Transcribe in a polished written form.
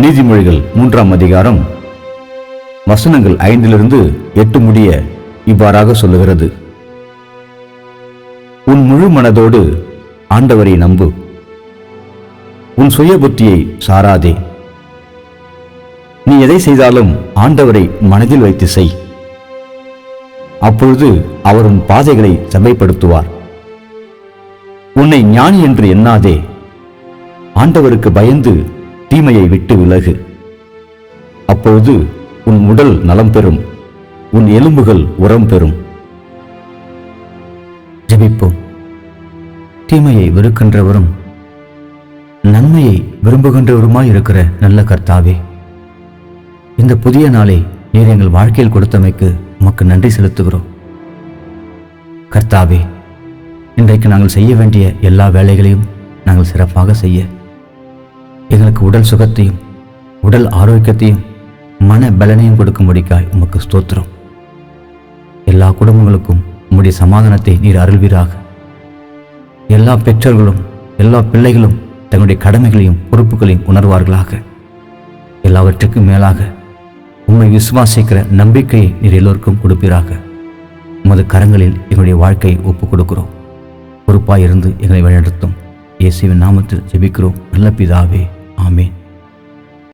நீதிமொழிகள் 3ஆம் அதிகாரம் வசனங்கள் 5-8 முடிய இவ்வாறாக சொல்லுகிறது. உன் முழு மனதோடு ஆண்டவரை நம்பு, உன் சுய புத்தியை சாராதே. நீ எதை செய்தாலும் ஆண்டவரை மனதில் வைத்து செய். அப்பொழுது அவர் உன் பாதைகளை செம்மைப்படுத்துவார். உன்னை ஞானி என்று எண்ணாதே, ஆண்டவருக்கு பயந்து தீமையை விட்டு விலகு. அப்பொழுது உன் உடல் நலம் பெறும், உன் எலும்புகள் உரம் பெறும். ஜெபிப்போம். தீமையை வெறுக்கின்றவரும் நன்மையை விரும்புகின்றவருமாய் இருக்கிற நல்ல கர்த்தாவே, இந்த புதிய நாளை நீர் எங்கள் வாழ்க்கையில் கொடுத்தமைக்கு உமக்கு நன்றி செலுத்துகிறோம். கர்த்தாவே, இன்றைக்கு நாங்கள் செய்ய வேண்டிய எல்லா வேலைகளையும் நாங்கள் சிறப்பாக செய்ய எங்களுக்கு உடல் சுகத்தையும் உடல் ஆரோக்கியத்தையும் மன பலனையும் கொடுக்கும்படிக்காய் உமக்கு ஸ்தோத்திரம். எல்லா குடும்பங்களுக்கும் உம்முடைய சமாதானத்தை நீர் அருள்வீராக. எல்லா பெற்றோர்களும் எல்லா பிள்ளைகளும் தங்களுடைய கடமைகளையும் பொறுப்புகளையும் உணர்வார்களாக. எல்லாவற்றுக்கும் மேலாக உம்மை விசுவாசிக்கிற நம்பிக்கையை நீர் எல்லோருக்கும் கொடுப்பீராக. உமது கரங்களில் எங்களுடைய வாழ்க்கையை ஒப்புக் கொடுக்கிறோம். பொறுப்பாயிருந்து எங்களை வழிநடத்தும். இயேசுவின் நாமத்தில் ஜெபிக்கிறோம் நல்ல பிதாவே, ஆமென்.